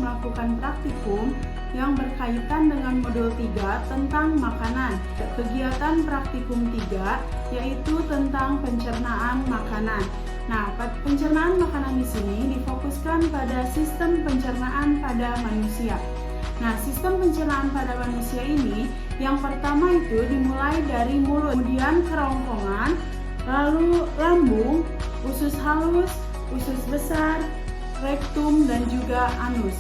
melakukan praktikum yang berkaitan dengan modul 3 tentang makanan. Kegiatan praktikum 3 yaitu tentang pencernaan makanan. Nah, pencernaan makanan di sini difokuskan pada sistem pencernaan pada manusia. Nah, sistem pencernaan pada manusia ini yang pertama itu dimulai dari mulut, kemudian kerongkongan, lalu lambung, usus halus, usus besar, rektum, dan juga anus.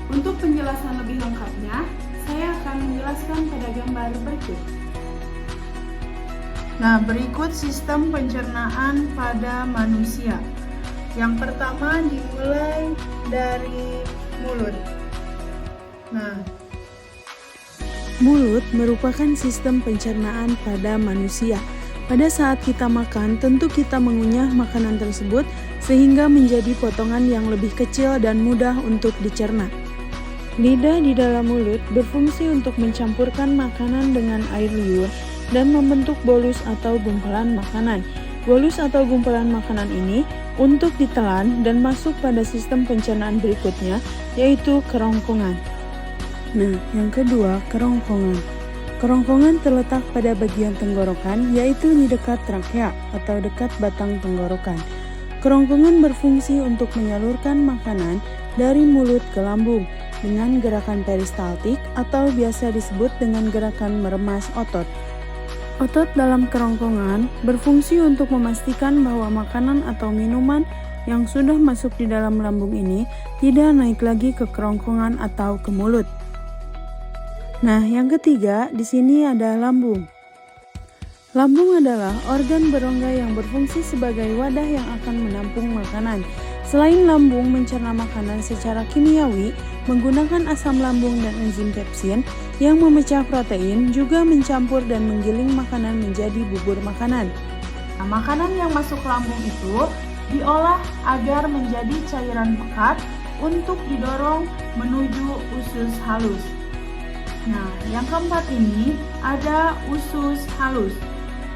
Untuk penjelasan lebih lengkapnya, saya akan menjelaskan pada gambar berikut. Nah, berikut sistem pencernaan pada manusia. Yang pertama dimulai dari mulut. Nah, mulut merupakan sistem pencernaan pada manusia. Pada saat kita makan, tentu kita mengunyah makanan tersebut sehingga menjadi potongan yang lebih kecil dan mudah untuk dicerna. Lidah di dalam mulut berfungsi untuk mencampurkan makanan dengan air liur dan membentuk bolus atau gumpalan makanan. Bolus atau gumpalan makanan ini untuk ditelan dan masuk pada sistem pencernaan berikutnya, yaitu kerongkongan. Nah, yang kedua, kerongkongan. Kerongkongan terletak pada bagian tenggorokan, yaitu di dekat trakea atau dekat batang tenggorokan. Kerongkongan berfungsi untuk menyalurkan makanan dari mulut ke lambung dengan gerakan peristaltik atau biasa disebut dengan gerakan meremas otot. Otot dalam kerongkongan berfungsi untuk memastikan bahwa makanan atau minuman yang sudah masuk di dalam lambung ini tidak naik lagi ke kerongkongan atau ke mulut. Nah, yang ketiga di sini ada lambung. Lambung adalah organ berongga yang berfungsi sebagai wadah yang akan menampung makanan. Selain lambung mencerna makanan secara kimiawi menggunakan asam lambung dan enzim pepsin yang memecah protein, juga mencampur dan menggiling makanan menjadi bubur makanan. Nah, makanan yang masuk lambung itu diolah agar menjadi cairan pekat untuk didorong menuju usus halus. Nah, yang keempat ini ada usus halus.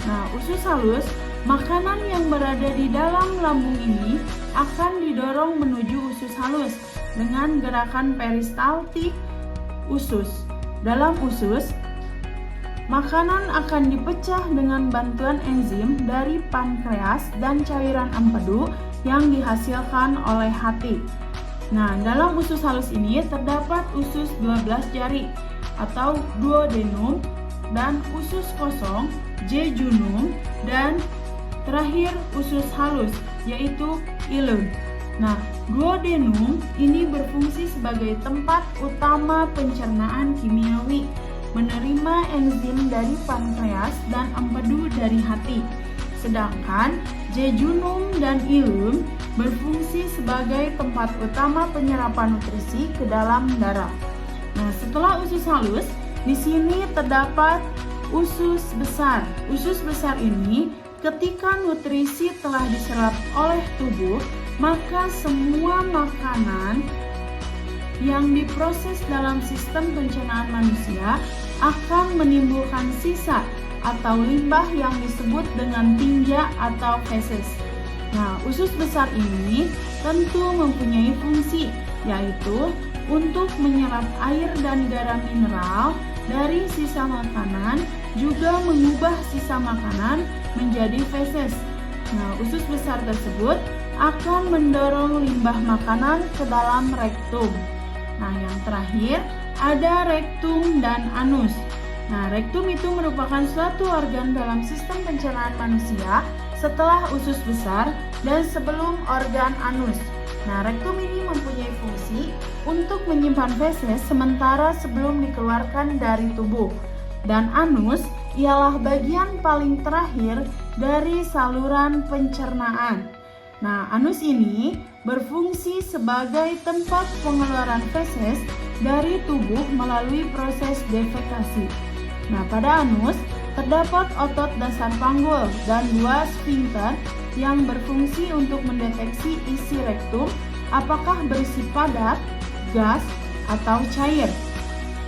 Nah, usus halus, makanan yang berada di dalam lambung ini akan didorong menuju usus halus dengan gerakan peristaltik usus. Dalam usus, makanan akan dipecah dengan bantuan enzim dari pankreas dan cairan empedu yang dihasilkan oleh hati. Nah, dalam usus halus ini terdapat usus 12 jari atau duodenum dan usus kosong, jejunum, dan terakhir usus halus yaitu ilum. Nah, duodenum ini berfungsi sebagai tempat utama pencernaan kimiawi, menerima enzim dari pankreas dan empedu dari hati. Sedangkan jejunum dan ilum berfungsi sebagai tempat utama penyerapan nutrisi ke dalam darah. Nah, setelah usus halus, di sini terdapat usus besar. Usus besar ini ketika nutrisi telah diserap oleh tubuh, maka semua makanan yang diproses dalam sistem pencernaan manusia akan menimbulkan sisa atau limbah yang disebut dengan tinja atau feses. Nah, usus besar ini tentu mempunyai fungsi, yaitu untuk menyerap air dan garam mineral dari sisa makanan, juga mengubah sisa makanan menjadi feses. Nah, usus besar tersebut akan mendorong limbah makanan ke dalam rektum. Nah, yang terakhir ada rektum dan anus. Nah, rektum itu merupakan suatu organ dalam sistem pencernaan manusia setelah usus besar dan sebelum organ anus. Nah, rektum ini mempunyai fungsi untuk menyimpan feses sementara sebelum dikeluarkan dari tubuh. Dan anus ialah bagian paling terakhir dari saluran pencernaan. Nah, anus ini berfungsi sebagai tempat pengeluaran feses dari tubuh melalui proses defekasi. Nah, pada anus terdapat otot dasar panggul dan 2 sfinkter yang berfungsi untuk mendeteksi isi rektum apakah berisi padat, gas, atau cair.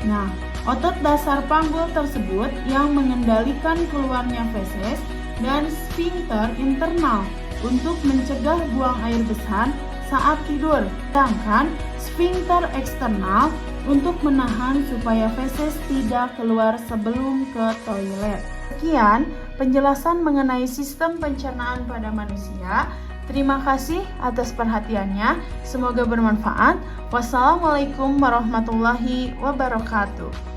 Nah, otot dasar panggul tersebut yang mengendalikan keluarnya feses dan sfinkter internal untuk mencegah buang air besar saat tidur, sedangkan sfinkter eksternal untuk menahan supaya feses tidak keluar sebelum ke toilet. Sekian penjelasan mengenai sistem pencernaan pada manusia. Terima kasih atas perhatiannya. Semoga bermanfaat. Wassalamualaikum warahmatullahi wabarakatuh.